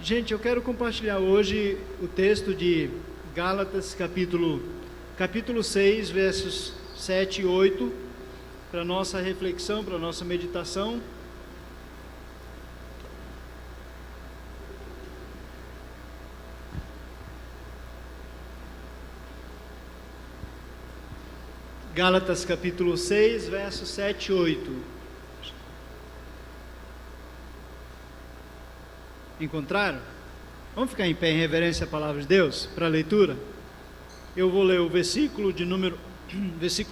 Gente, eu quero compartilhar hoje o texto de Gálatas, capítulo 6, versos 7 e 8, para nossa reflexão, para nossa meditação. Gálatas, capítulo 6, versos 7 e 8. Encontraram? Vamos ficar em pé em reverência à palavra de Deus para a leitura? Eu vou ler o versículo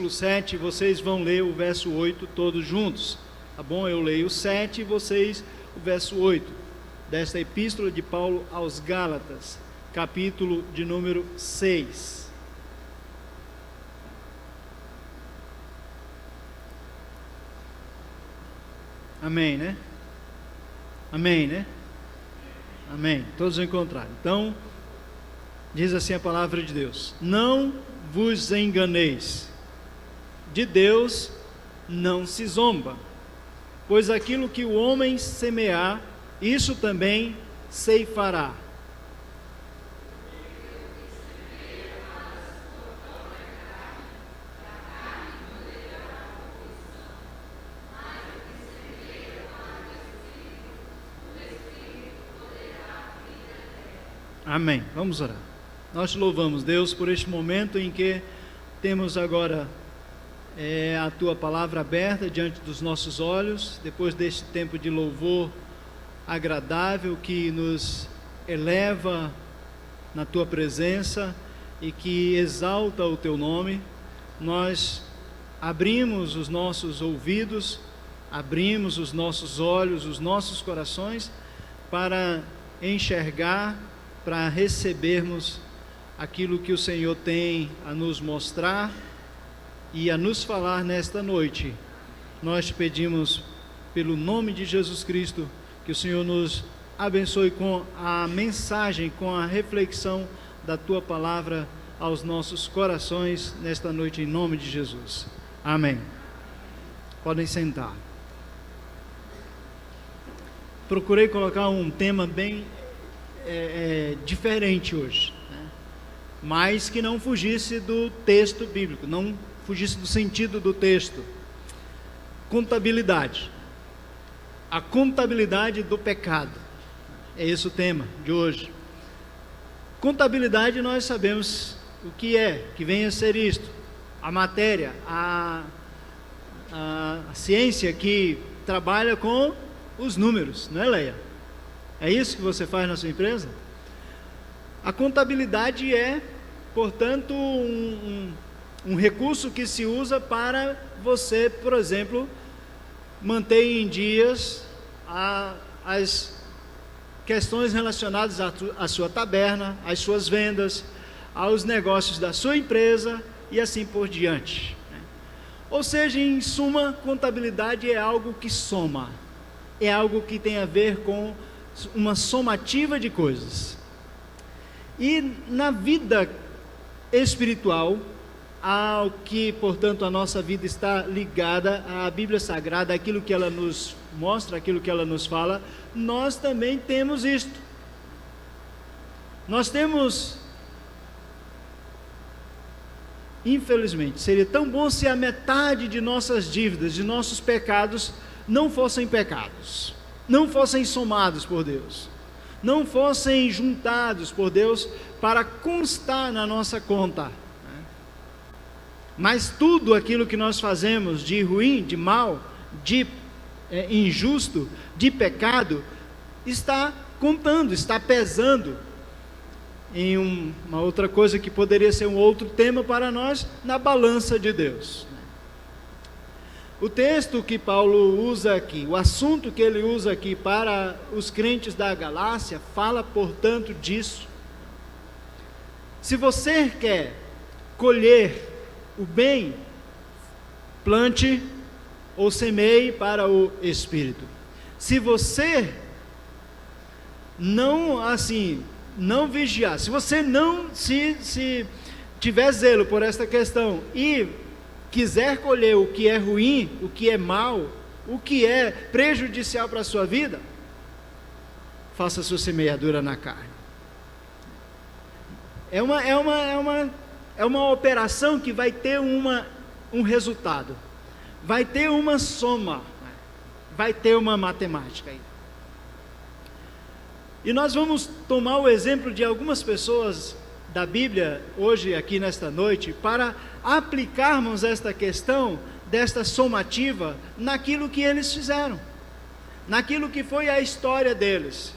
7 e vocês vão ler o verso 8 todos juntos, tá bom? Eu leio o 7 e vocês o verso 8 desta epístola de Paulo aos Gálatas, capítulo de número 6. Amém, né? Amém, né? Amém. Todos encontraram. Então, diz assim a palavra de Deus: não vos enganeis, de Deus não se zomba, pois aquilo que o homem semear, isso também ceifará. Amém. Vamos orar. Nós te louvamos, Deus, por este momento em que temos agora a Tua palavra aberta diante dos nossos olhos, depois deste tempo de louvor agradável que nos eleva na Tua presença e que exalta o Teu nome. Nós abrimos os nossos ouvidos, abrimos os nossos olhos, os nossos corações para enxergar, para recebermos aquilo que o Senhor tem a nos mostrar e a nos falar nesta noite. Nós te pedimos, pelo nome de Jesus Cristo, que o Senhor nos abençoe com a mensagem, com a reflexão da Tua palavra aos nossos corações nesta noite, em nome de Jesus. Amém. Podem sentar. Procurei colocar um tema bem diferente hoje, né? Mas que não fugisse do texto bíblico, não fugisse do sentido do texto. Contabilidade. A contabilidade do pecado. É esse o tema de hoje. Contabilidade, nós sabemos o que é, que vem a ser isto. A matéria, a ciência que trabalha com os números, não é, Leia? É isso que você faz na sua empresa? A contabilidade é, portanto, um recurso que se usa para você, por exemplo, manter em dias as questões relacionadas à sua taberna, às suas vendas, aos negócios da sua empresa e assim por diante. Ou seja, em suma, contabilidade é algo que soma, é algo que tem a ver com uma somativa de coisas. E na vida espiritual, ao que, portanto, a nossa vida está ligada à Bíblia Sagrada, aquilo que ela nos mostra, aquilo que ela nos fala, nós também temos isto. Nós temos, infelizmente, seria tão bom se a metade de nossas dívidas, de nossos pecados, não fossem pecados, não fossem somados por Deus, não fossem juntados por Deus para constar na nossa conta, né? Mas tudo aquilo que nós fazemos de ruim, de mal, de injusto, de pecado, está contando, está pesando em uma outra coisa que poderia ser um outro tema para nós, na balança de Deus. O texto que Paulo usa aqui, o assunto que ele usa aqui para os crentes da Galácia, fala, portanto, disso. Se você quer colher o bem, plante ou semeie para o Espírito. Se você não vigiar, se você não se tiver zelo por esta questão e quiser colher o que é ruim, o que é mal, o que é prejudicial para a sua vida, faça a sua semeadura na carne. É uma operação que vai ter um resultado, vai ter uma soma, vai ter uma matemática aí. E nós vamos tomar o exemplo de algumas pessoas da Bíblia hoje, aqui nesta noite, para aplicarmos esta questão desta somativa naquilo que eles fizeram, naquilo que foi a história deles,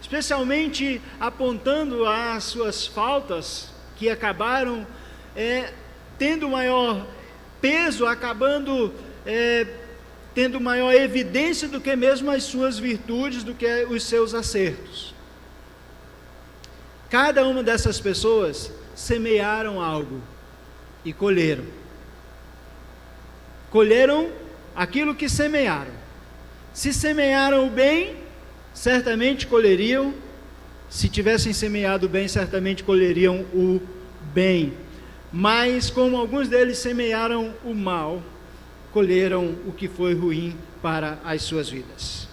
especialmente apontando as suas faltas, que acabaram tendo maior peso, acabando tendo maior evidência do que mesmo as suas virtudes, do que os seus acertos. Cada uma dessas pessoas semearam algo e colheram. Colheram aquilo que semearam. Se semearam o bem, certamente colheriam. Se tivessem semeado o bem, certamente colheriam o bem. Mas como alguns deles semearam o mal, colheram o que foi ruim para as suas vidas.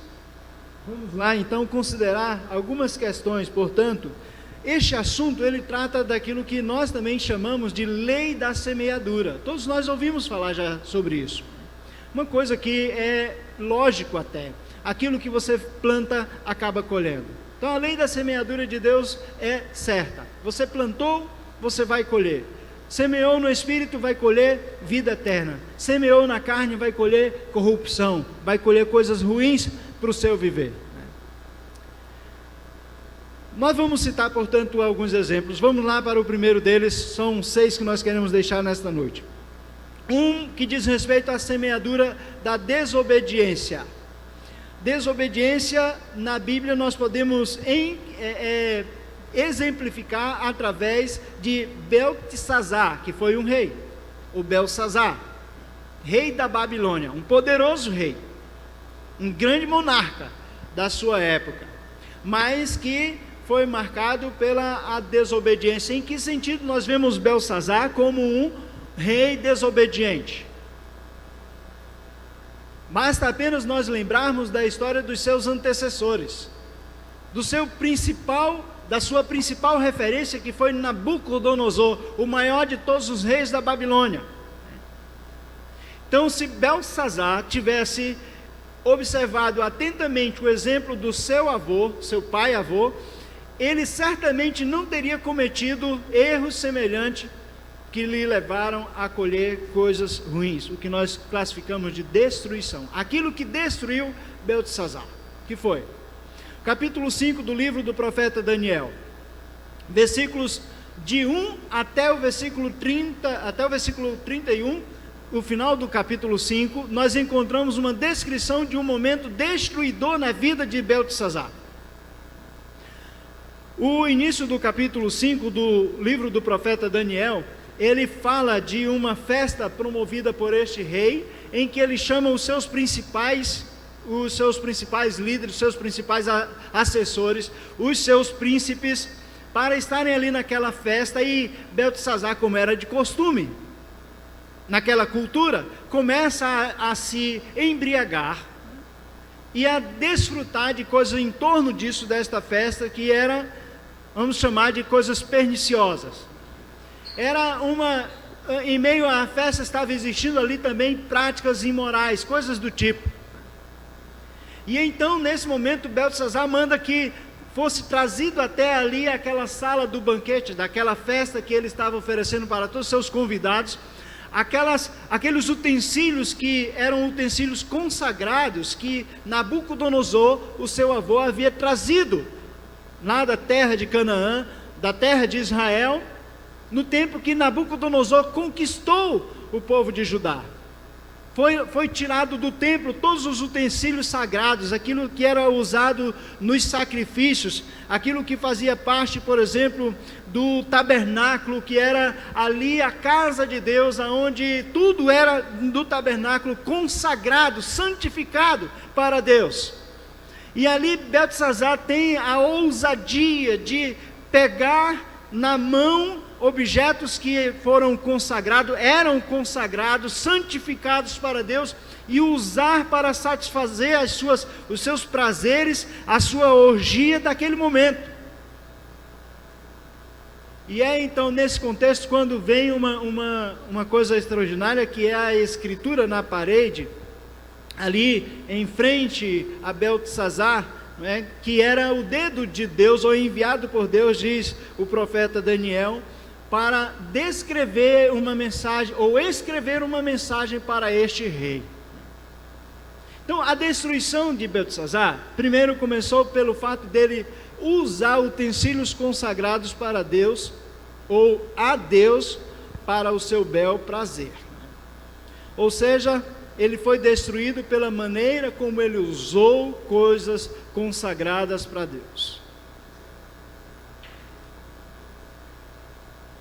Vamos lá então considerar algumas questões. Portanto, este assunto ele trata daquilo que nós também chamamos de lei da semeadura. Todos nós ouvimos falar já sobre isso. Uma coisa que é lógico até, aquilo que você planta acaba colhendo. Então a lei da semeadura de Deus é certa. Você plantou, você vai colher. Semeou no Espírito, vai colher vida eterna. Semeou na carne, vai colher corrupção, vai colher coisas ruins para o seu viver. Nós vamos citar, portanto, alguns exemplos. Vamos lá para o primeiro deles, são 6 que nós queremos deixar nesta noite. Um que diz respeito à semeadura da desobediência. Desobediência, na Bíblia, nós podemos exemplificar através de Beltesazar, que foi um rei, o Belsazar, rei da Babilônia, um poderoso rei, um grande monarca da sua época, mas que foi marcado pela desobediência. Em que sentido nós vemos Belsazar como um rei desobediente? Basta apenas nós lembrarmos da história dos seus antecessores, da sua principal referência, que foi Nabucodonosor, o maior de todos os reis da Babilônia. Então, se Belsazar tivesse observado atentamente o exemplo do seu avô, seu pai-avô, ele certamente não teria cometido erros semelhantes que lhe levaram a colher coisas ruins, o que nós classificamos de destruição. Aquilo que destruiu Beltesazar, que foi? Capítulo 5 do livro do profeta Daniel, versículos de 1 até o versículo 31, o final do capítulo 5, nós encontramos uma descrição de um momento destruidor na vida de Beltesazar. O início do capítulo 5 do livro do profeta Daniel, ele fala de uma festa promovida por este rei, em que ele chama os seus principais líderes, os seus principais assessores, os seus príncipes, para estarem ali naquela festa. E Beltesazar, como era de costume naquela cultura, começa a se embriagar e a desfrutar de coisas em torno disso, desta festa, que era, vamos chamar de coisas perniciosas. Em meio à festa estava existindo ali também práticas imorais, coisas do tipo. E então, nesse momento, Beltesazar manda que fosse trazido até ali aquela sala do banquete, daquela festa que ele estava oferecendo para todos os seus convidados, aqueles utensílios que eram utensílios consagrados, que Nabucodonosor, o seu avô, havia trazido lá da terra de Canaã, da terra de Israel, no tempo que Nabucodonosor conquistou o povo de Judá. Foi tirado do templo todos os utensílios sagrados, aquilo que era usado nos sacrifícios, aquilo que fazia parte, por exemplo, do tabernáculo, que era ali a casa de Deus, onde tudo era do tabernáculo consagrado, santificado para Deus. E ali Beltesazar tem a ousadia de pegar na mão objetos que eram consagrados, santificados para Deus, e usar para satisfazer os seus prazeres, a sua orgia daquele momento. E é então nesse contexto quando vem uma coisa extraordinária, que é a escritura na parede, ali em frente a Beltesazar, que era o dedo de Deus, ou enviado por Deus, diz o profeta Daniel, para descrever uma mensagem, ou escrever uma mensagem para este rei. Então, a destruição de Beltesazar, primeiro começou pelo fato dele usar utensílios consagrados para Deus, ou a Deus, para o seu bel prazer. Ou seja, ele foi destruído pela maneira como ele usou coisas consagradas para Deus.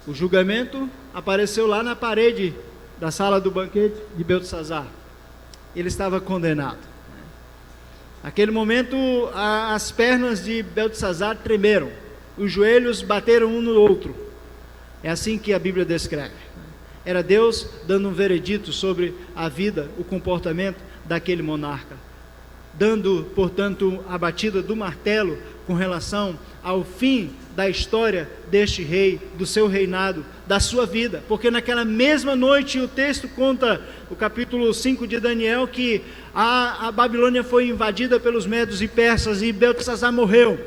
O julgamento apareceu lá na parede da sala do banquete de Beltesazar. Ele estava condenado. Naquele momento, as pernas de Beltesazar tremeram, os joelhos bateram um no outro. É assim que a Bíblia descreve. Era Deus dando um veredito sobre a vida, o comportamento daquele monarca, dando, portanto, a batida do martelo com relação ao fim da história deste rei, do seu reinado, da sua vida, porque naquela mesma noite o texto conta, o capítulo 5 de Daniel, que a Babilônia foi invadida pelos medos e persas e Beltesazar morreu.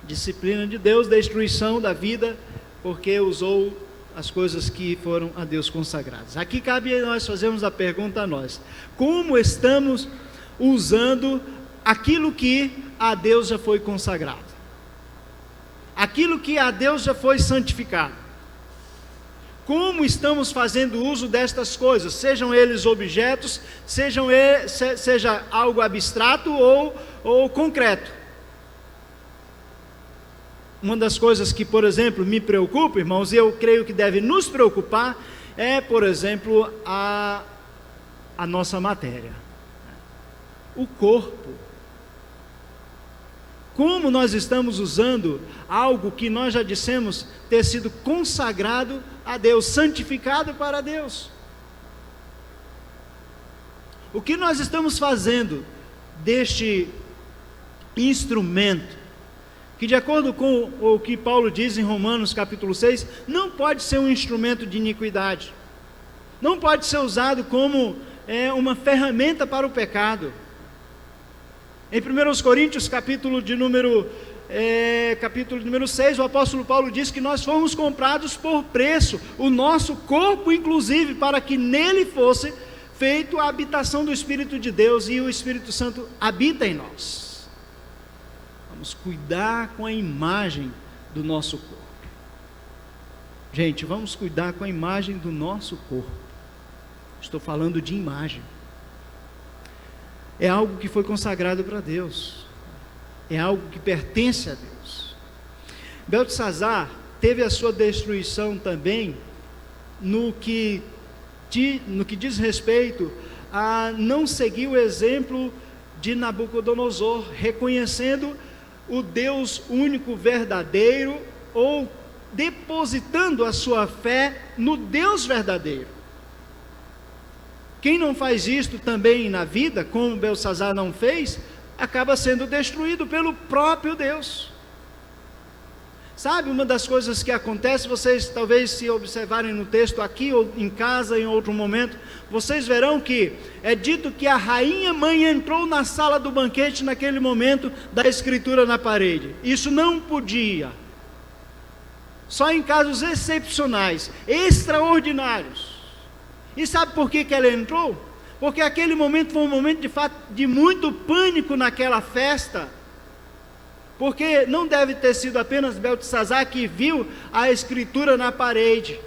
Disciplina de Deus, destruição da vida, porque usou as coisas que foram a Deus consagradas. Aqui cabe nós fazermos a pergunta a nós: como estamos usando aquilo que a Deus já foi consagrado? Aquilo que a Deus já foi santificado? Como estamos fazendo uso destas coisas, sejam eles objetos, seja algo abstrato ou concreto? Uma das coisas que, por exemplo, me preocupa, irmãos, e eu creio que deve nos preocupar, é, por exemplo, a nossa matéria, o corpo. Como nós estamos usando algo que nós já dissemos ter sido consagrado a Deus, santificado para Deus? O que nós estamos fazendo deste instrumento, que, de acordo com o que Paulo diz em Romanos capítulo 6, não pode ser um instrumento de iniquidade, não pode ser usado como uma ferramenta para o pecado. Em 1 Coríntios capítulo número 6, o apóstolo Paulo diz que nós fomos comprados por preço, o nosso corpo inclusive, para que nele fosse feito a habitação do Espírito de Deus, e o Espírito Santo habita em nós. Vamos cuidar com a imagem do nosso corpo. Gente, vamos cuidar com a imagem do nosso corpo. Estou falando de imagem. É algo que foi consagrado para Deus. É algo que pertence a Deus. Beltesazar teve a sua destruição também no que diz respeito a não seguir o exemplo de Nabucodonosor, reconhecendo o Deus único verdadeiro, ou depositando a sua fé no Deus verdadeiro. Quem não faz isto também na vida, como Beltesazar não fez, acaba sendo destruído pelo próprio Deus. Sabe, uma das coisas que acontece, vocês talvez se observarem no texto aqui ou em casa em outro momento, vocês verão que é dito que a rainha mãe entrou na sala do banquete naquele momento da escritura na parede. Isso não podia. Só em casos excepcionais, extraordinários. E sabe por que ela entrou? Porque aquele momento foi um momento de fato de muito pânico naquela festa, porque não deve ter sido apenas Beltesazar que viu a escritura na parede.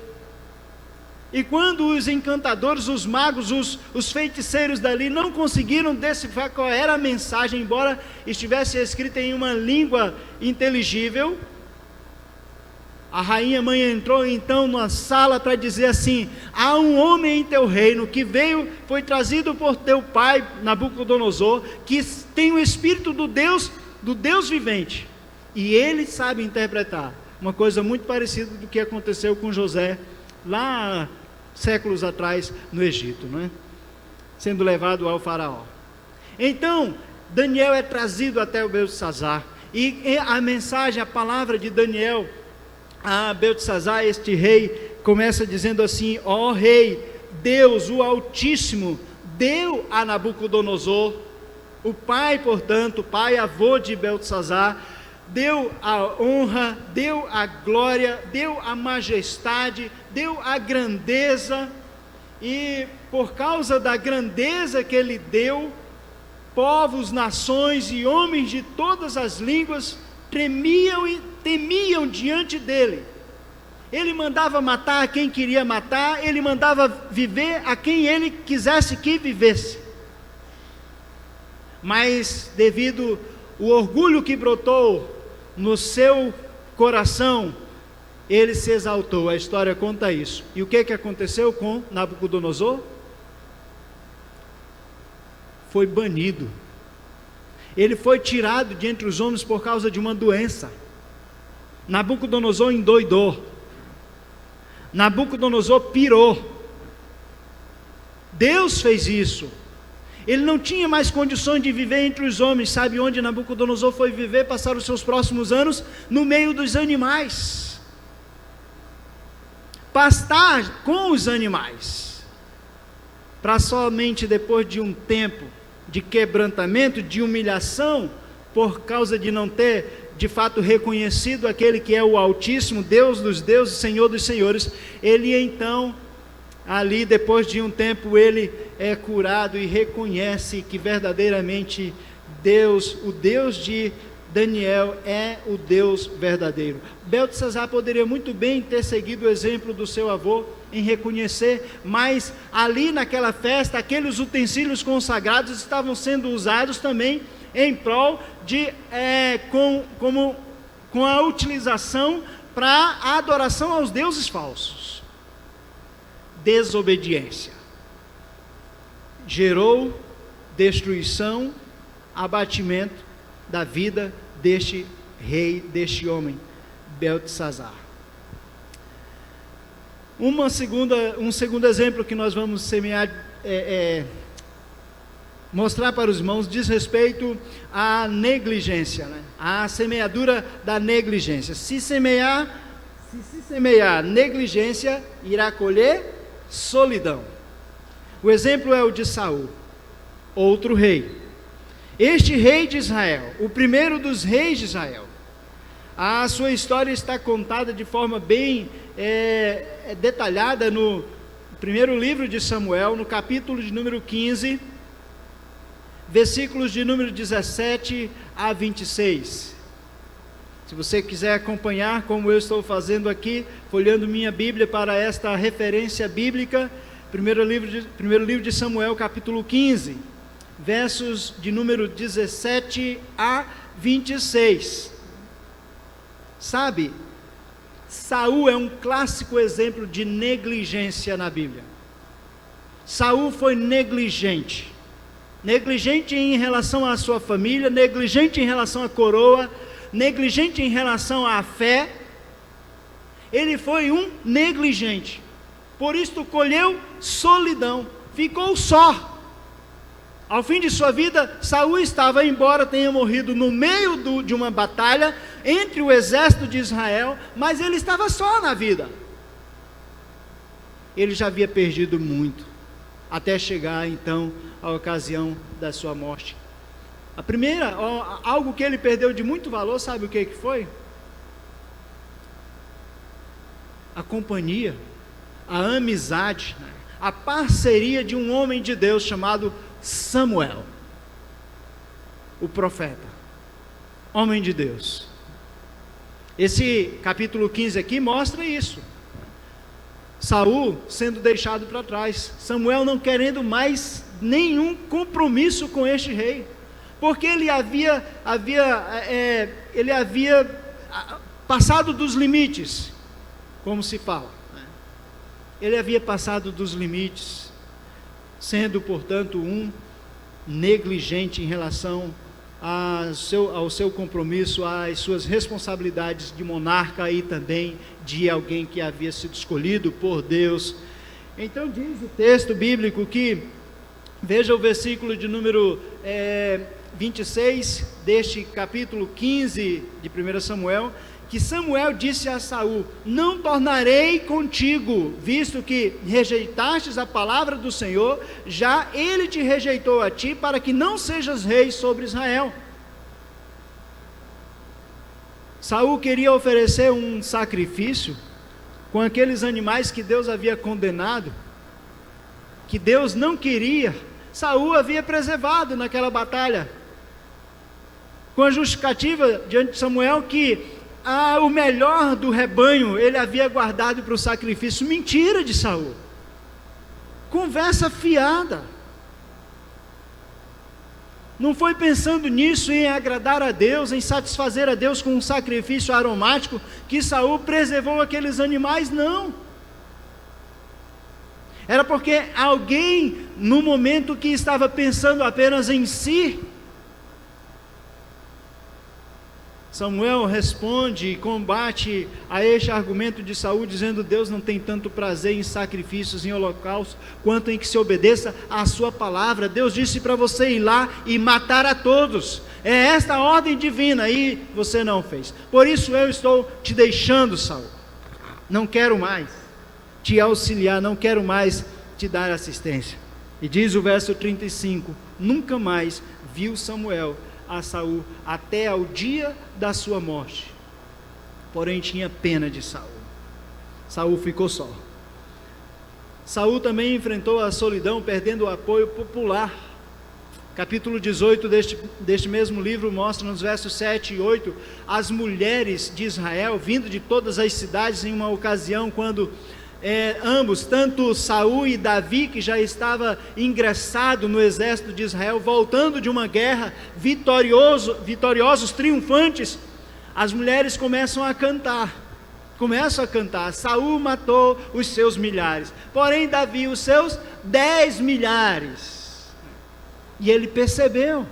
E quando os encantadores, os magos, os feiticeiros dali não conseguiram decifrar qual era a mensagem, embora estivesse escrita em uma língua inteligível, a rainha mãe entrou então na sala para dizer assim: há um homem em teu reino que foi trazido por teu pai Nabucodonosor, que tem o espírito do Deus vivente, e ele sabe interpretar. Uma coisa muito parecida do que aconteceu com José lá séculos atrás no Egito, não é? sendo levado ao faraó. Então, Daniel é trazido até o Beltesazar, e a mensagem, a palavra de Daniel a Beltesazar, este rei, começa dizendo assim: ó rei, Deus, o Altíssimo, deu a Nabucodonosor, o pai, portanto, o pai avô de Beltesazar, deu a honra, deu a glória, deu a majestade, deu a grandeza, e por causa da grandeza que ele deu, povos, nações e homens de todas as línguas tremiam e temiam diante dele. Ele mandava matar a quem queria matar, ele mandava viver a quem ele quisesse que vivesse. Mas devido ao orgulho que brotou no seu coração, ele se exaltou. A história conta isso. E o que aconteceu com Nabucodonosor? Foi banido. Ele foi tirado de entre os homens por causa de uma doença. Nabucodonosor endoidou. Nabucodonosor pirou. Deus fez isso. Ele não tinha mais condições de viver entre os homens. Sabe onde Nabucodonosor foi viver, passar os seus próximos anos? No meio dos animais. Pastar com os animais. Para somente depois de um tempo de quebrantamento, de humilhação, por causa de não ter de fato reconhecido aquele que é o Altíssimo, Deus dos deuses, Senhor dos senhores, ele então, ali depois de um tempo, ele é curado e reconhece que verdadeiramente Deus, o Deus de Daniel, é o Deus verdadeiro. Beltesazar poderia muito bem ter seguido o exemplo do seu avô em reconhecer, mas ali naquela festa, aqueles utensílios consagrados estavam sendo usados também em prol de, com a utilização para a adoração aos deuses falsos. Desobediência gerou destruição, abatimento da vida deste rei, deste homem, Beltesazar. Um segundo exemplo que nós vamos semear, mostrar para os irmãos, diz respeito à negligência, né? A semeadura da negligência. Se semear negligência, irá colher solidão. O exemplo é o de Saul, outro rei. Este rei de Israel, o primeiro dos reis de Israel, a sua história está contada de forma bem detalhada no primeiro livro de Samuel, no capítulo de número 15, versículos de número 17 a 26. Se você quiser acompanhar, como eu estou fazendo aqui, folheando minha Bíblia para esta referência bíblica, primeiro livro de Samuel, capítulo 15, versos de número 17 a 26. Sabe, Saul é um clássico exemplo de negligência na Bíblia. Saul foi negligente em relação à sua família, negligente em relação à coroa, negligente em relação à fé. Ele foi um negligente, por isso colheu solidão, ficou só. Ao fim de sua vida, Saul estava, embora tenha morrido no meio de uma batalha entre o exército de Israel, mas ele estava só na vida. Ele já havia perdido muito, até chegar então a ocasião da sua morte. Algo que ele perdeu de muito valor, sabe o que foi? A companhia, a amizade, a parceria de um homem de Deus chamado Samuel, o profeta, homem de Deus. Esse capítulo 15 aqui mostra isso. Saul sendo deixado para trás, Samuel não querendo mais nenhum compromisso com este rei, porque ele havia passado dos limites, como se fala, né? Ele havia passado dos limites, sendo portanto um negligente em relação ao seu compromisso, às suas responsabilidades de monarca e também de alguém que havia sido escolhido por Deus. Então diz o texto bíblico que Veja o versículo de número 26 deste capítulo 15 de 1 Samuel, que Samuel disse a Saul: não tornarei contigo, visto que rejeitastes a palavra do Senhor, já ele te rejeitou a ti, para que não sejas rei sobre Israel. Saul queria oferecer um sacrifício com aqueles animais que Deus havia condenado, que Deus não queria. Saul havia preservado naquela batalha, com a justificativa diante de Samuel que o melhor do rebanho ele havia guardado para o sacrifício. Mentira de Saul, conversa fiada. Não foi pensando nisso, em agradar a Deus, em satisfazer a Deus com um sacrifício aromático, que Saul preservou aqueles animais, não. Era porque alguém, no momento que estava pensando apenas em si, Samuel responde e combate a este argumento de Saul, dizendo: Deus não tem tanto prazer em sacrifícios, em holocaustos, quanto em que se obedeça à sua palavra. Deus disse para você ir lá e matar a todos. É esta a ordem divina, e você não fez. Por isso eu estou te deixando, Saul. Não quero mais te auxiliar, não quero mais te dar assistência. E diz o verso 35: nunca mais viu Samuel a Saul até ao dia da sua morte, porém tinha pena de Saul. Saul ficou só. Saul também enfrentou a solidão, perdendo o apoio popular. Capítulo 18 deste mesmo livro mostra, nos versos 7 e 8, as mulheres de Israel vindo de todas as cidades em uma ocasião quando ambos, tanto Saul e Davi, que já estava ingressado no exército de Israel, voltando de uma guerra, vitoriosos, triunfantes, as mulheres começam a cantar. Saul matou os seus milhares, porém Davi os seus 10 milhares. E ele percebeu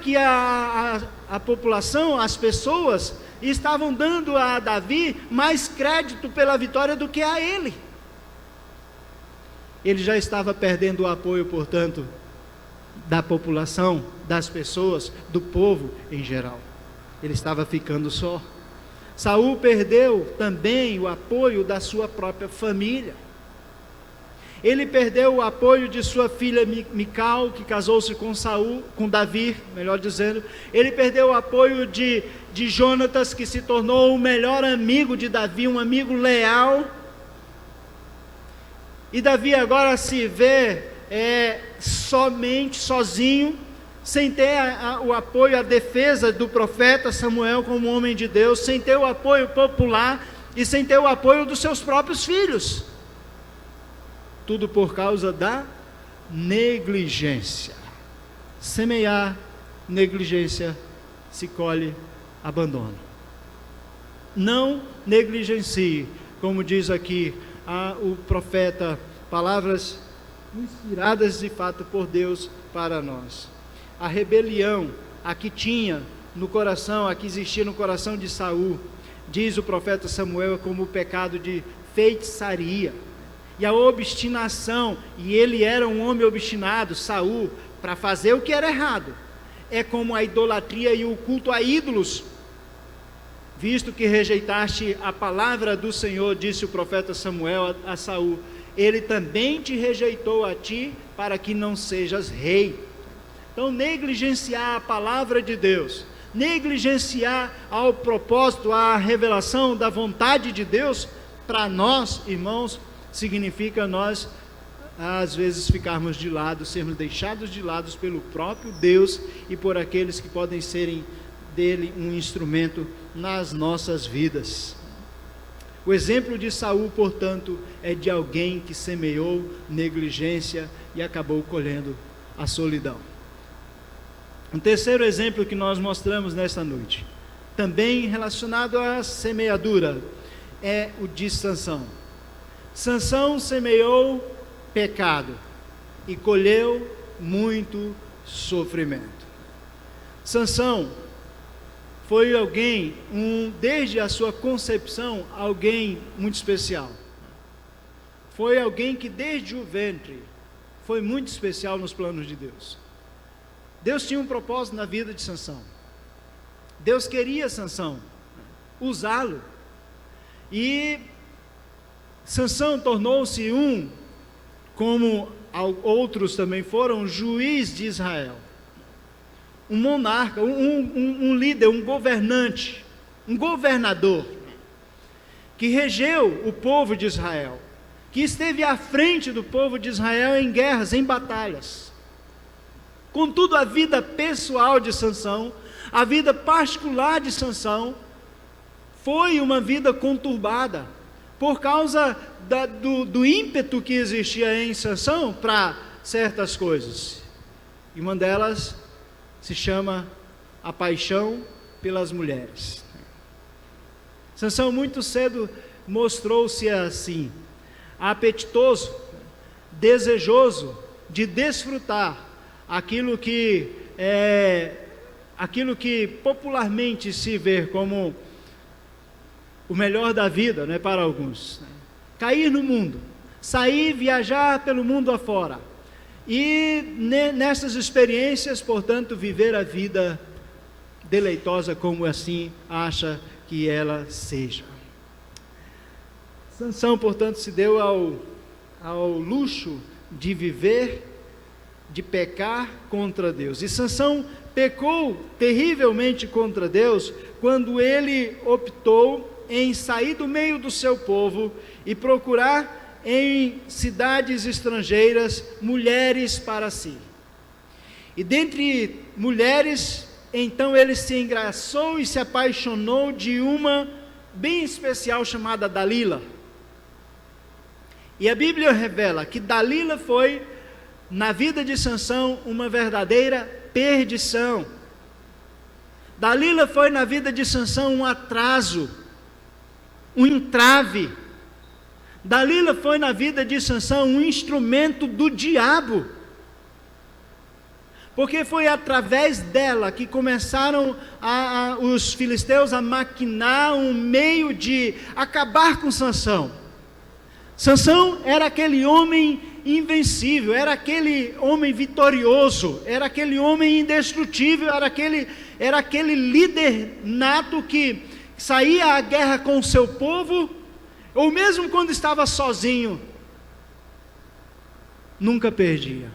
que a população, as pessoas, estavam dando a Davi mais crédito pela vitória do que a ele. Ele já estava perdendo o apoio, portanto, da população, das pessoas, do povo em geral. Ele estava ficando só. Saul perdeu também o apoio da sua própria família. Ele perdeu o apoio de sua filha Mical, que casou-se com Davi, melhor dizendo. Ele perdeu o apoio de Jonatas, que se tornou o melhor amigo de Davi, um amigo leal. E Davi agora se vê sozinho, sem ter o apoio, a defesa do profeta Samuel como homem de Deus, sem ter o apoio popular e sem ter o apoio dos seus próprios filhos. Tudo por causa da negligência. Semear negligência, se colhe abandono. Não negligencie, como diz aqui o profeta, palavras inspiradas de fato por Deus para nós. A rebelião, a que tinha no coração, a que existia no coração de Saul, diz o profeta Samuel, como o pecado de feitiçaria. E a obstinação, e ele era um homem obstinado, Saul, para fazer o que era errado, é como a idolatria e o culto a ídolos. Visto que rejeitaste a palavra do Senhor, disse o profeta Samuel a Saul, ele também te rejeitou a ti, para que não sejas rei. Então, negligenciar a palavra de Deus, negligenciar ao propósito, a revelação da vontade de Deus, para nós, irmãos, significa nós, às vezes, ficarmos de lado, sermos deixados de lado pelo próprio Deus e por aqueles que podem serem dele um instrumento nas nossas vidas. O exemplo de Saul, portanto, é de alguém que semeou negligência e acabou colhendo a solidão. Um terceiro exemplo que nós mostramos nesta noite, também relacionado à semeadura, é o de Sansão. Sansão semeou pecado e colheu muito sofrimento. Sansão foi alguém, desde a sua concepção, alguém muito especial. foi alguém que desde o ventre foi muito especial nos planos de Deus. Deus tinha um propósito na vida de Sansão. Deus queria Sansão usá-lo. E Sansão tornou-se como outros também foram, juiz de Israel. Um monarca, um líder, um governante, um governador, que regeu o povo de Israel, que esteve à frente do povo de Israel em guerras, em batalhas. Contudo, a vida pessoal de Sansão, a vida particular de Sansão, foi uma vida conturbada, por causa do ímpeto que existia em Sansão para certas coisas. E uma delas se chama a paixão pelas mulheres. Sansão muito cedo mostrou-se assim, apetitoso, desejoso de desfrutar aquilo que popularmente se vê como o melhor da vida, né, para alguns. Cair no mundo, sair, viajar pelo mundo afora, e nessas experiências, portanto, viver a vida deleitosa como assim acha que ela seja. Sansão, portanto, se deu ao luxo de viver, de pecar contra Deus. E Sansão pecou terrivelmente contra Deus quando ele optou em sair do meio do seu povo e procurar em cidades estrangeiras mulheres para si. E dentre mulheres, então ele se engraçou e se apaixonou de uma bem especial chamada Dalila. E a Bíblia revela que Dalila foi, na vida de Sansão, uma verdadeira perdição. Dalila foi na vida de Sansão um atraso, um entrave. Dalila foi na vida de Sansão um instrumento do diabo, porque foi através dela que começaram os filisteus a maquinar um meio de acabar com Sansão. Sansão era aquele homem invencível, era aquele homem vitorioso, era aquele homem indestrutível, era aquele líder nato que saía à guerra com o seu povo, ou mesmo quando estava sozinho, nunca perdia.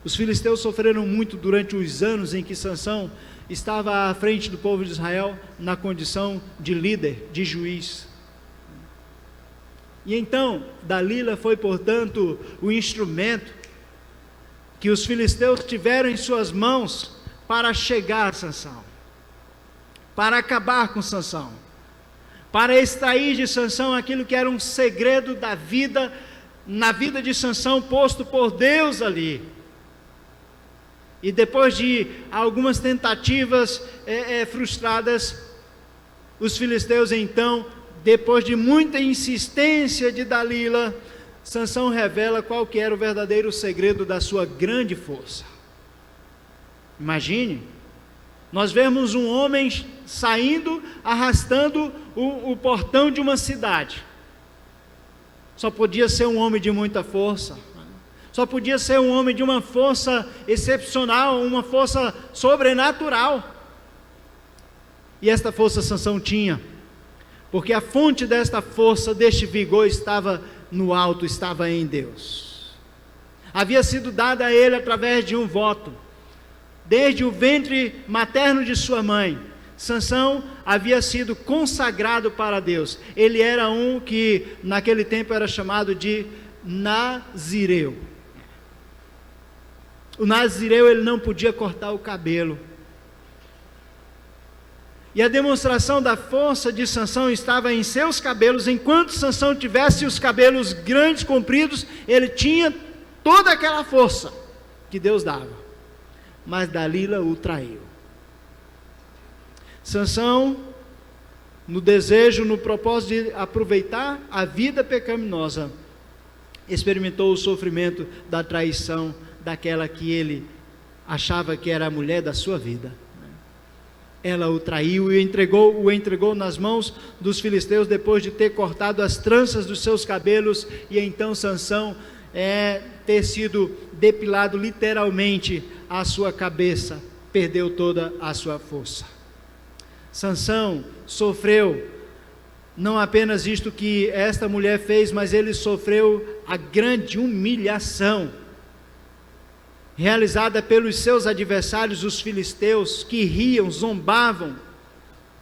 Os filisteus sofreram muito durante os anos em que Sansão estava à frente do povo de Israel, na condição de líder, de juiz. E então, Dalila foi, portanto, o instrumento que os filisteus tiveram em suas mãos para chegar a Sansão, para acabar com Sansão, para extrair de Sansão aquilo que era um segredo da vida, na vida de Sansão, posto por Deus ali. E depois de algumas tentativas frustradas, os filisteus então, depois de muita insistência de Dalila, Sansão revela qual que era o verdadeiro segredo da sua grande força. Imagine, nós vemos um homem saindo, arrastando o portão de uma cidade. Só podia ser um homem de muita força, só podia ser um homem de uma força excepcional, uma força sobrenatural. E esta força Sansão tinha, porque a fonte desta força, deste vigor, estava no alto, estava em Deus. Havia sido dada a ele através de um voto. Desde o ventre materno de sua mãe, Sansão havia sido consagrado para Deus. Ele era um que naquele tempo era chamado de nazireu. O nazireu, ele não podia cortar o cabelo. E a demonstração da força de Sansão estava em seus cabelos. Enquanto Sansão tivesse os cabelos grandes, compridos, ele tinha toda aquela força que Deus dava. Mas Dalila o traiu. Sansão, no desejo, no propósito de aproveitar a vida pecaminosa, experimentou o sofrimento da traição daquela que ele achava que era a mulher da sua vida. ela o traiu e o entregou nas mãos dos filisteus depois de ter cortado as tranças dos seus cabelos, e então Sansão ter sido depilado literalmente a sua cabeça, perdeu toda a sua força. Sansão sofreu não apenas isto que esta mulher fez, mas ele sofreu a grande humilhação realizada pelos seus adversários, os filisteus, que riam, zombavam,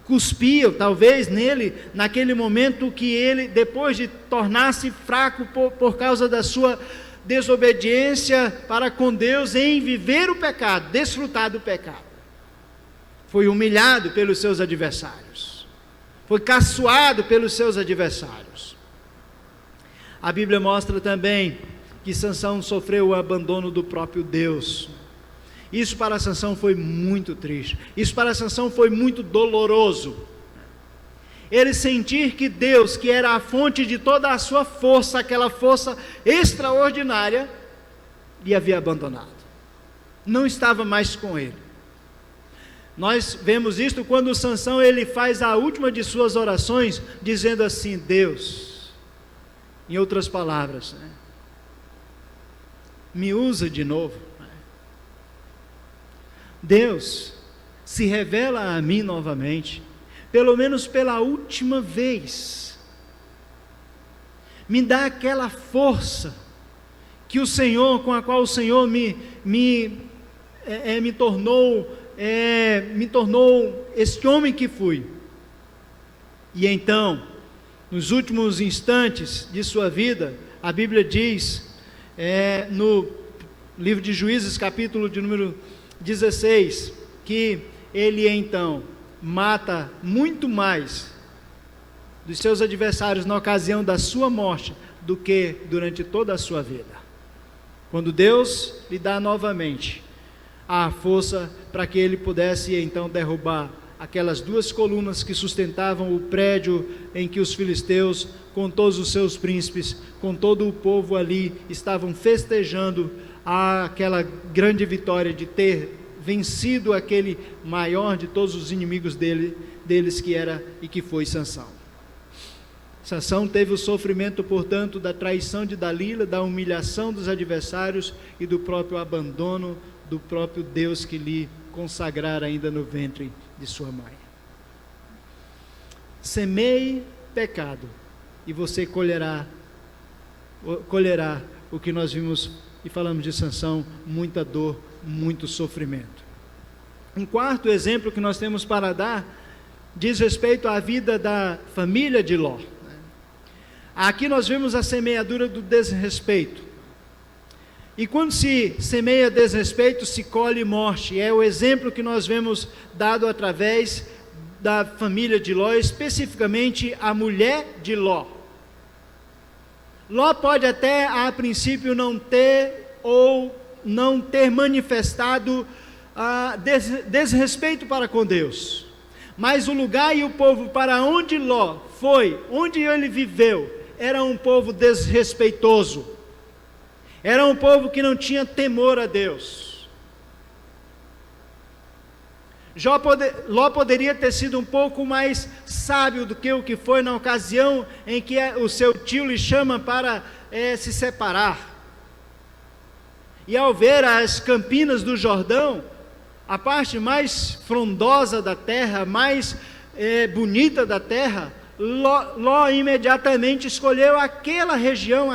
cuspiam talvez nele, naquele momento que ele, depois de tornar-se fraco por causa da sua desobediência para com Deus, em viver o pecado, desfrutar do pecado, foi humilhado pelos seus adversários, foi caçoado pelos seus adversários. A Bíblia mostra também que Sansão sofreu o abandono do próprio Deus. Isso para Sansão foi muito triste, isso para Sansão foi muito doloroso. Ele sentir que Deus, que era a fonte de toda a sua força, aquela força extraordinária, lhe havia abandonado, não estava mais com ele. Nós vemos isto quando Sansão ele faz a última de suas orações, dizendo assim: Deus, em outras palavras, me usa de novo. Deus, se revela a mim novamente, pelo menos pela última vez. Me dá aquela força que o Senhor, com a qual o Senhor me tornou este homem que fui. E então, nos últimos instantes de sua vida, a Bíblia diz, no livro de Juízes, capítulo de número 16, que ele então mata muito mais dos seus adversários na ocasião da sua morte do que durante toda a sua vida. Quando Deus lhe dá novamente a força para que ele pudesse então derrubar aquelas duas colunas que sustentavam o prédio em que os filisteus, com todos os seus príncipes, com todo o povo ali, estavam festejando aquela grande vitória de ter vencido aquele maior de todos os inimigos deles que era e que foi Sansão. Sansão teve o sofrimento, portanto, da traição de Dalila, da humilhação dos adversários e do próprio abandono do próprio Deus que lhe consagrara ainda no ventre de sua mãe. Semeie pecado e você colherá o que nós vimos e falamos de Sansão: muita dor, muito sofrimento. Um quarto exemplo que nós temos para dar diz respeito à vida da família de Ló. Aqui nós vemos a semeadura do desrespeito. E quando se semeia desrespeito, se colhe morte. É o exemplo que nós vemos dado através da família de Ló, especificamente a mulher de Ló. Ló pode até a princípio não ter manifestado desrespeito para com Deus, mas o lugar e o povo para onde Ló foi, onde ele viveu, era um povo desrespeitoso, era um povo que não tinha temor a Deus. Ló poderia ter sido um pouco mais sábio do que o que foi na ocasião em que o seu tio lhe chama para se separar. E ao ver as campinas do Jordão, a parte mais frondosa da terra, mais bonita da terra, Ló imediatamente escolheu aquela região,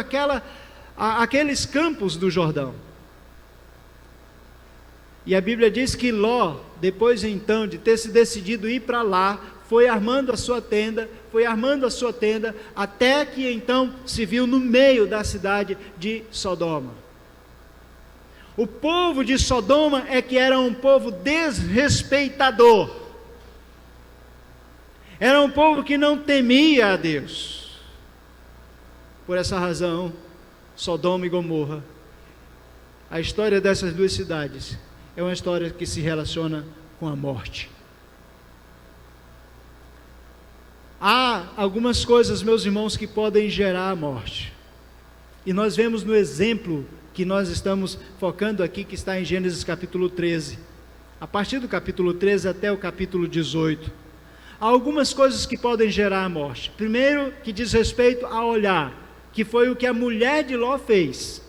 aqueles campos do Jordão. E a Bíblia diz que Ló, depois então de ter se decidido ir para lá, foi armando a sua tenda, até que então se viu no meio da cidade de Sodoma. O povo de Sodoma é que era um povo desrespeitador, era um povo que não temia a Deus. Por essa razão, Sodoma e Gomorra, a história dessas duas cidades é uma história que se relaciona com a morte. Há algumas coisas, meus irmãos, que podem gerar a morte, e nós vemos no exemplo que nós estamos focando aqui, que está em Gênesis capítulo 13, a partir do capítulo 13 até o capítulo 18, há algumas coisas que podem gerar a morte. Primeiro, que diz respeito ao olhar, que foi o que a mulher de Ló fez.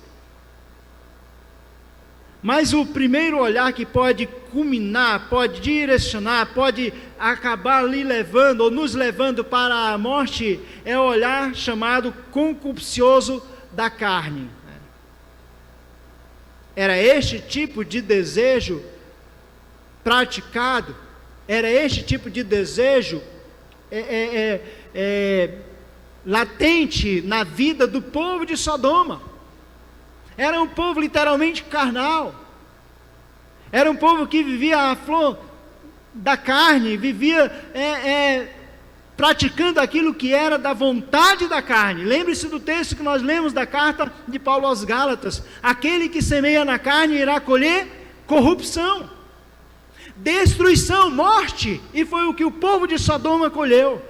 Mas o primeiro olhar que pode culminar, pode direcionar, pode acabar lhe levando ou nos levando para a morte, é o olhar chamado concupiscioso da carne. Era este tipo de desejo praticado, era este tipo de desejo latente na vida do povo de Sodoma. Era um povo literalmente carnal, era um povo que vivia à flor da carne, vivia praticando aquilo que era da vontade da carne. Lembre-se do texto que nós lemos da carta de Paulo aos Gálatas: aquele que semeia na carne irá colher corrupção, destruição, morte, e foi o que o povo de Sodoma colheu.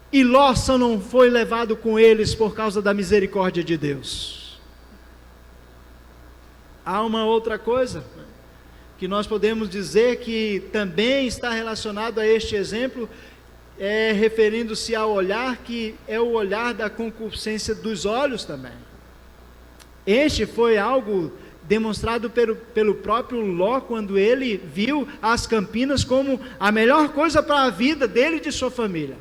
E Ló só não foi levado com eles por causa da misericórdia de Deus. Há uma outra coisa que nós podemos dizer que também está relacionado a este exemplo, referindo-se ao olhar, que é o olhar da concupiscência dos olhos também. Este foi algo demonstrado pelo próprio Ló, quando ele viu as campinas como a melhor coisa para a vida dele e de sua família.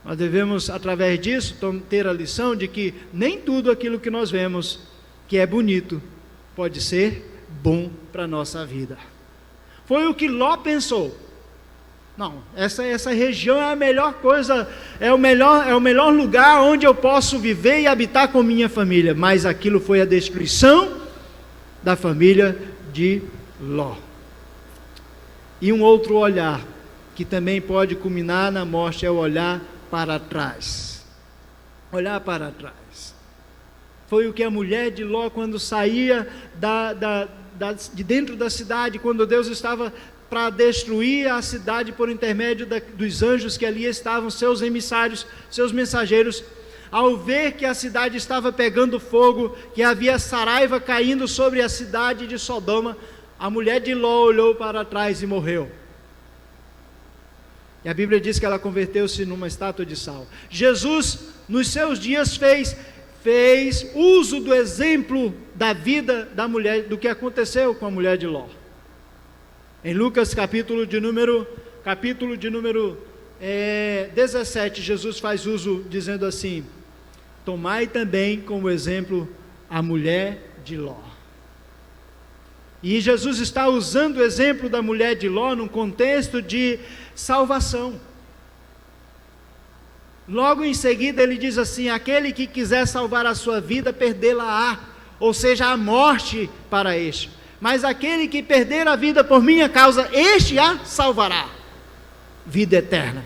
Nós devemos, através disso, ter a lição de que nem tudo aquilo que nós vemos que é bonito pode ser bom para a nossa vida. Foi o que Ló pensou. Não, essa região é a melhor coisa, é o melhor lugar onde eu posso viver e habitar com minha família. Mas aquilo foi a destruição da família de Ló. E um outro olhar, que também pode culminar na morte, é o olhar para trás. Olhar para trás. Foi o que a mulher de Ló, quando saía de dentro da cidade, quando Deus estava para destruir a cidade por intermédio dos anjos que ali estavam, seus emissários, seus mensageiros, ao ver que a cidade estava pegando fogo, que havia saraiva caindo sobre a cidade de Sodoma, a mulher de Ló olhou para trás e morreu. E a Bíblia diz que ela converteu-se numa estátua de sal. Jesus, nos seus dias, fez uso do exemplo da vida da mulher, do que aconteceu com a mulher de Ló. Em Lucas capítulo de número 17, Jesus faz uso dizendo assim: tomai também como exemplo a mulher de Ló. E Jesus está usando o exemplo da mulher de Ló num contexto de salvação. Logo em seguida ele diz assim: aquele que quiser salvar a sua vida, perdê-la-á, ou seja, a morte para este. Mas aquele que perder a vida por minha causa, este a salvará. Vida eterna.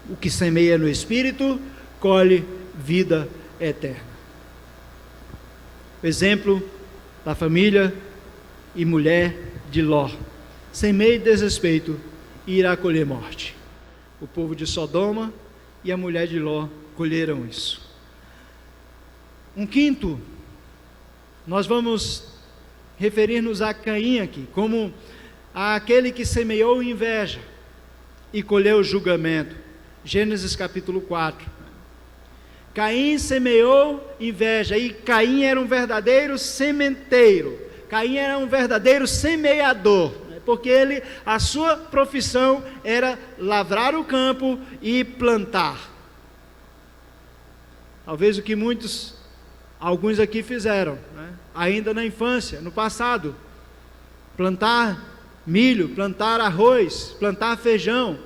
O que semeia no Espírito, colhe vida eterna. O exemplo da família e mulher de Ló. Semeia desrespeito e irá colher morte. O povo de Sodoma e a mulher de Ló colheram isso. Um quinto, nós vamos referir-nos a Caim aqui, como aquele que semeou inveja e colheu julgamento. Gênesis capítulo 4. Caim semeou inveja, e Caim era um verdadeiro sementeiro. Caim era um verdadeiro semeador, porque a sua profissão era lavrar o campo e plantar. Talvez o que alguns aqui fizeram, ainda na infância, no passado: plantar milho, plantar arroz, plantar feijão.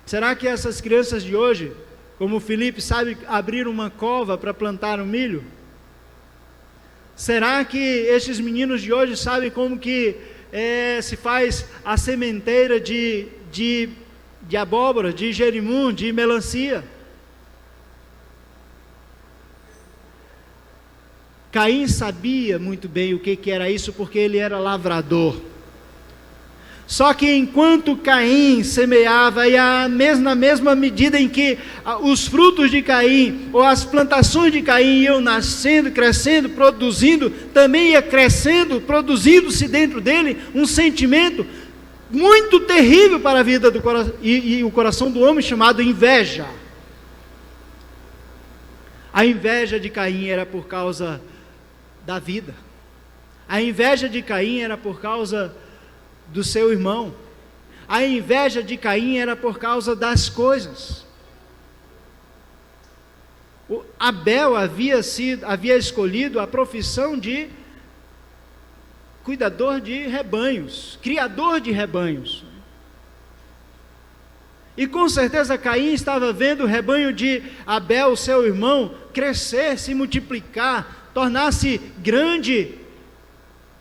Será que essas crianças de hoje, como o Felipe, sabem abrir uma cova para plantar um milho? Será que esses meninos de hoje sabem como que se faz a sementeira de abóbora, de jerimum, de melancia? Caim sabia muito bem o que era isso, porque ele era lavrador. Só que enquanto Caim semeava, e na mesma medida em que os frutos de Caim, ou as plantações de Caim iam nascendo, crescendo, produzindo, também ia crescendo, produzindo-se dentro dele um sentimento muito terrível para a vida do coração, e o coração do homem, chamado inveja. A inveja de Caim era por causa da vida. A inveja de Caim era por causa do seu irmão. A inveja de Caim era por causa das coisas. Abel havia escolhido a profissão de cuidador de rebanhos, criador de rebanhos. E com certeza Caim estava vendo o rebanho de Abel, seu irmão, crescer, se multiplicar, tornar-se grande.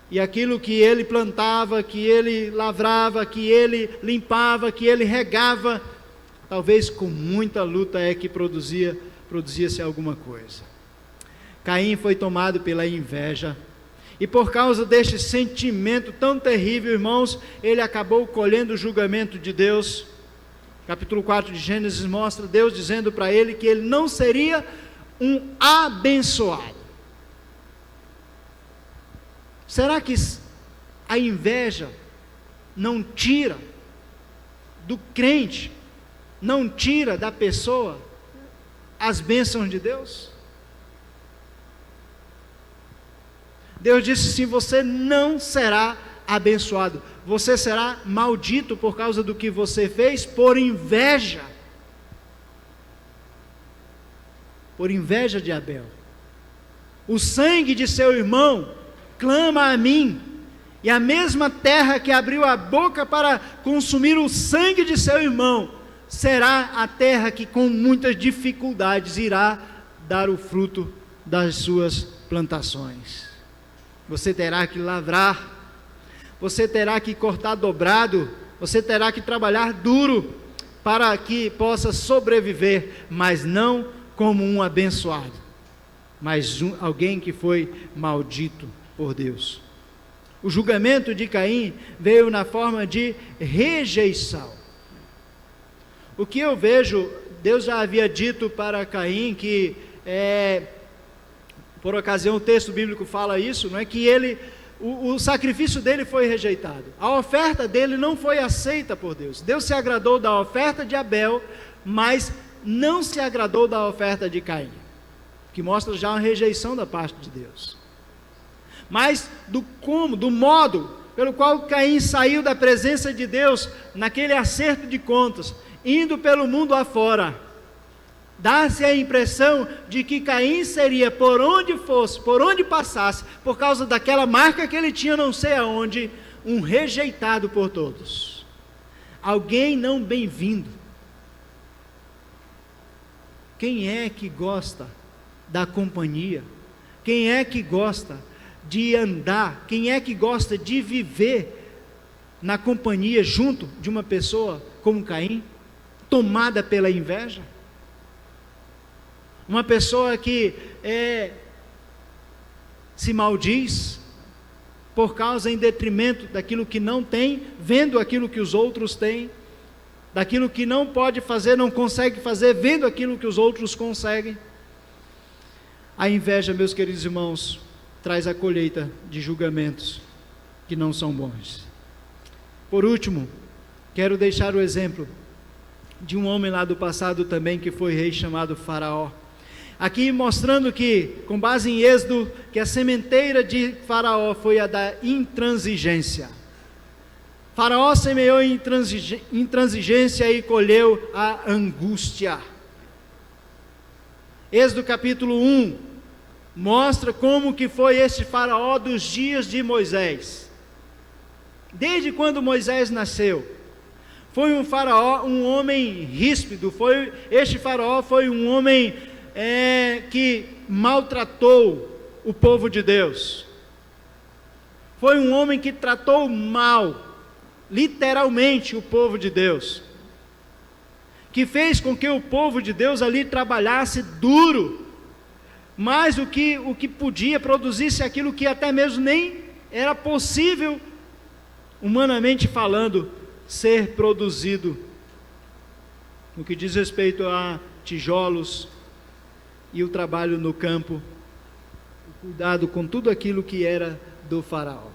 E aquilo que ele plantava, que ele lavrava, que ele limpava, que ele regava, talvez com muita luta que produzia-se alguma coisa. Caim foi tomado pela inveja, e por causa deste sentimento tão terrível, irmãos, ele acabou colhendo o julgamento de Deus. Capítulo 4 de Gênesis mostra Deus dizendo para ele que ele não seria um abençoado. Será que a inveja não tira do crente, não tira da pessoa as bênçãos de Deus? Deus disse assim: você não será abençoado, você será maldito por causa do que você fez por inveja de Abel. O sangue de seu irmão clama a mim, e a mesma terra que abriu a boca para consumir o sangue de seu irmão, será a terra que com muitas dificuldades irá dar o fruto das suas plantações. Você terá que lavrar, você terá que cortar dobrado, você terá que trabalhar duro, para que possa sobreviver, mas não como um abençoado, mas alguém que foi maldito por Deus. O julgamento de Caim veio na forma de rejeição. O que eu vejo, Deus já havia dito para Caim que, por ocasião o texto bíblico fala isso, não é, que o sacrifício dele foi rejeitado, a oferta dele não foi aceita por Deus. Deus se agradou da oferta de Abel, mas não se agradou da oferta de Caim, que mostra já uma rejeição da parte de Deus. Mas do modo pelo qual Caim saiu da presença de Deus, naquele acerto de contas, indo pelo mundo afora, dá-se a impressão de que Caim seria, por onde fosse, por onde passasse, por causa daquela marca que ele tinha não sei aonde, um rejeitado por todos, alguém não bem-vindo. Quem é que gosta da companhia? Quem é que gosta de andar? Quem é que gosta de viver na companhia junto de uma pessoa como Caim, tomada pela inveja? Uma pessoa que se maldiz por causa em detrimento daquilo que não tem, vendo aquilo que os outros têm, daquilo que não pode fazer, não consegue fazer, vendo aquilo que os outros conseguem. A inveja, meus queridos irmãos, traz a colheita de julgamentos que não são bons. Por último, quero deixar o exemplo de um homem lá do passado também, que foi rei, chamado Faraó. Aqui mostrando que, com base em Êxodo, que a sementeira de Faraó foi a da intransigência. Faraó semeou intransigência e colheu a angústia. Êxodo capítulo 1 mostra como que foi este Faraó dos dias de Moisés. Desde quando Moisés nasceu, foi um Faraó, um homem ríspido. Este Faraó foi um homem que maltratou o povo de Deus. Foi um homem que tratou mal, literalmente, o povo de Deus, que fez com que o povo de Deus ali trabalhasse duro, mais do que podia, produzisse aquilo que até mesmo nem era possível humanamente falando, ser produzido no que diz respeito a tijolos e o trabalho no campo, o cuidado com tudo aquilo que era do faraó.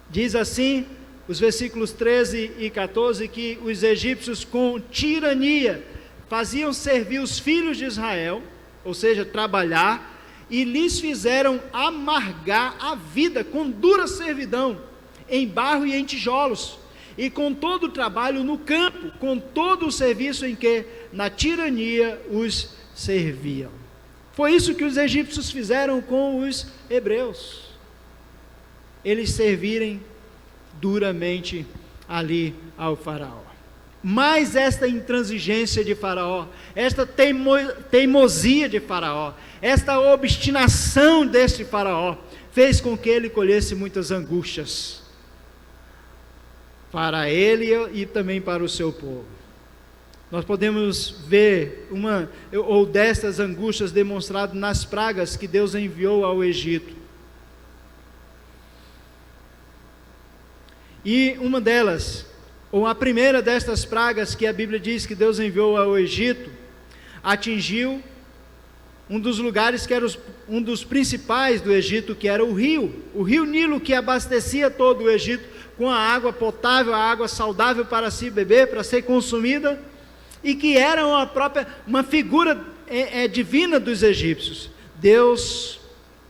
Diz assim, os versículos 13 e 14, que os egípcios com tirania faziam servir os filhos de Israel, ou seja, trabalhar, e lhes fizeram amargar a vida com dura servidão, em barro e em tijolos, e com todo o trabalho no campo, com todo o serviço em que na tirania os serviam. Foi isso que os egípcios fizeram com os hebreus. Eles servirem duramente ali ao faraó. Mas esta intransigência de faraó, esta teimosia de faraó, esta obstinação deste faraó, fez com que ele colhesse muitas angústias, para ele e também para o seu povo. Nós podemos ver destas angústias demonstradas nas pragas que Deus enviou ao Egito. E uma delas, ou a primeira destas pragas que a Bíblia diz que Deus enviou ao Egito, atingiu um dos lugares que era um dos principais do Egito, que era o rio Nilo, que abastecia todo o Egito com a água potável, a água saudável para se beber, para ser consumida, e que era uma figura divina dos egípcios. Deus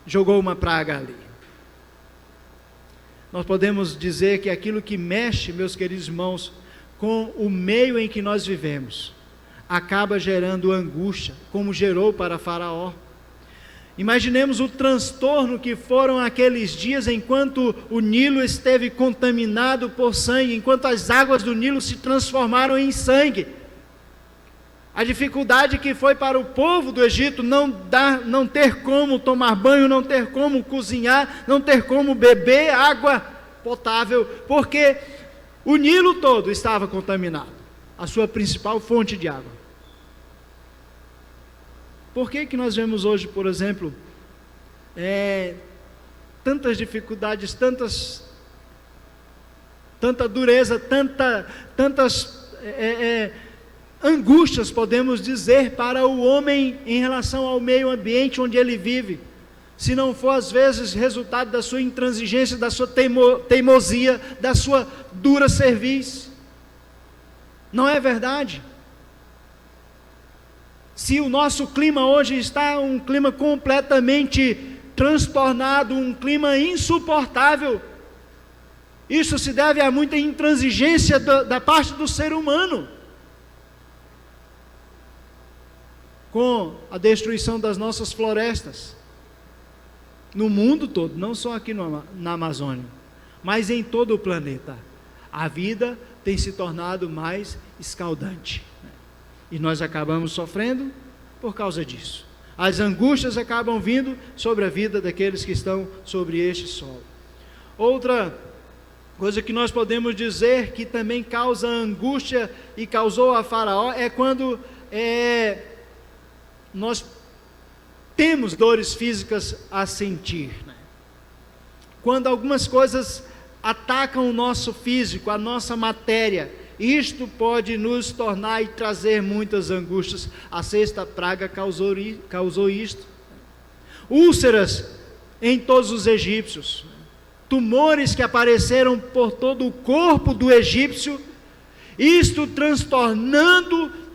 jogou uma praga ali. Nós podemos dizer que aquilo que mexe, meus queridos irmãos, com o meio em que nós vivemos, acaba gerando angústia, como gerou para Faraó. Imaginemos o transtorno que foram aqueles dias enquanto o Nilo esteve contaminado por sangue, enquanto as águas do Nilo se transformaram em sangue. A dificuldade que foi para o povo do Egito não ter como tomar banho, não ter como cozinhar, não ter como beber água potável, porque o Nilo todo estava contaminado, a sua principal fonte de água. Por que nós vemos hoje, por exemplo, tantas dificuldades, tanta dureza, tantas angústias, podemos dizer, para o homem em relação ao meio ambiente onde ele vive, se não for às vezes resultado da sua intransigência, da sua teimosia, da sua dura cerviz? Não é verdade? Se o nosso clima hoje está um clima completamente transtornado, um clima insuportável, isso se deve a muita intransigência da parte do ser humano, com a destruição das nossas florestas, no mundo todo, não só aqui na Amazônia, mas em todo o planeta. A vida tem se tornado mais escaldante, e nós acabamos sofrendo por causa disso. As angústias acabam vindo sobre a vida daqueles que estão sobre este solo. Outra coisa que nós podemos dizer que também causa angústia e causou a Faraó é quando nós temos dores físicas a sentir, né? Quando algumas coisas atacam o nosso físico, a nossa matéria, isto pode nos tornar e trazer muitas angústias. A sexta praga causou isto. Úlceras em todos os egípcios, tumores que apareceram por todo o corpo do egípcio, isto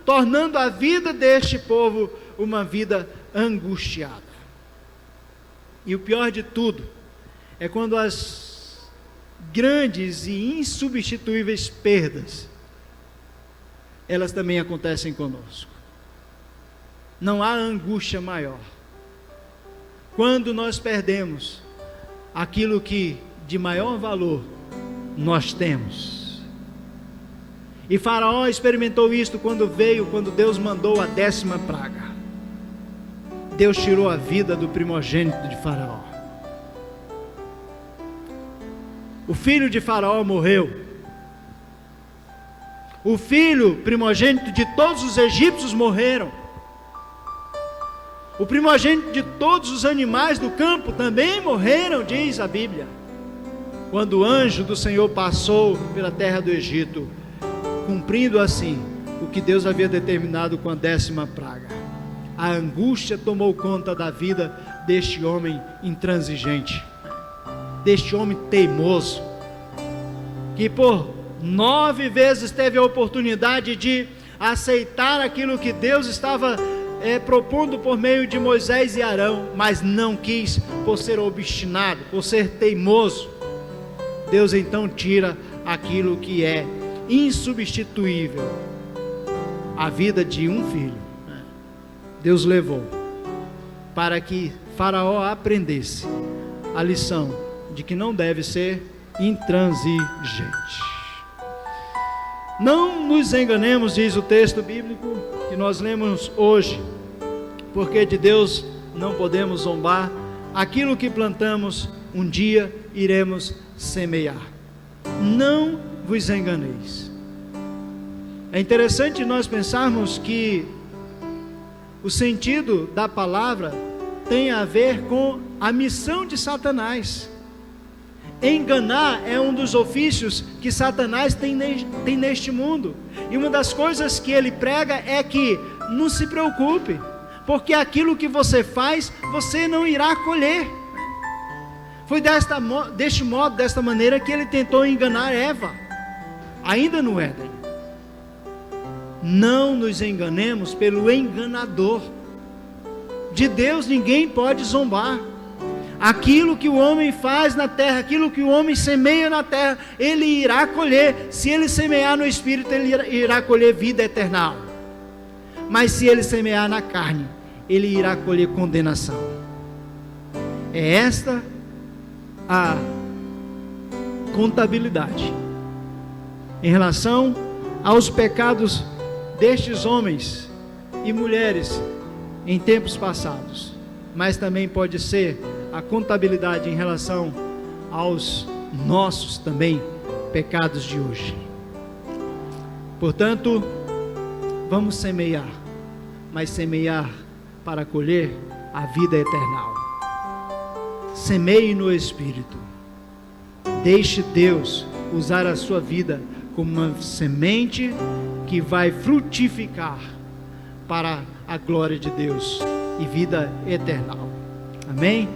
tornando a vida deste povo uma vida angustiada. E o pior de tudo é quando as grandes e insubstituíveis perdas, elas também acontecem conosco. Não há angústia maior quando nós perdemos aquilo que de maior valor nós temos. E Faraó experimentou isto quando Deus mandou a 10ª praga. Deus tirou a vida do primogênito de Faraó. O filho de Faraó morreu. O filho primogênito de todos os egípcios morreram. O primogênito de todos os animais do campo também morreram, diz a Bíblia. quando o anjo do Senhor passou pela terra do Egito, cumprindo assim o que Deus havia determinado com a 10ª praga. A angústia tomou conta da vida deste homem intransigente, deste homem teimoso, que por 9 vezes teve a oportunidade de aceitar aquilo que Deus estava propondo por meio de Moisés e Arão, mas não quis, por ser obstinado, por ser teimoso. Deus então tira aquilo que é insubstituível, a vida de um filho. Deus levou para que Faraó aprendesse a lição de que não deve ser intransigente. Não nos enganemos, diz o texto bíblico que nós lemos hoje, porque de Deus não podemos zombar. Aquilo que plantamos, um dia iremos semear. Não vos enganeis. É interessante nós pensarmos que o sentido da palavra tem a ver com a missão de Satanás. Enganar é um dos ofícios que Satanás tem neste mundo, e uma das coisas que ele prega é que não se preocupe, porque aquilo que você faz, você não irá colher. Foi deste modo, desta maneira que ele tentou enganar Eva, ainda no Éden. Não nos enganemos pelo enganador. De Deus ninguém pode zombar. Aquilo que o homem faz na terra, aquilo que o homem semeia na terra, ele irá colher. Se ele semear no Espírito, ele irá colher vida eterna. Mas se ele semear na carne, ele irá colher condenação. É esta a contabilidade em relação aos pecados destes homens e mulheres em tempos passados, mas também pode ser a contabilidade em relação aos nossos também pecados de hoje. Portanto, vamos semear, mas semear para colher a vida eterna. Semeie no Espírito. Deixe Deus usar a sua vida como uma semente que vai frutificar para a glória de Deus e vida eterna. Amém?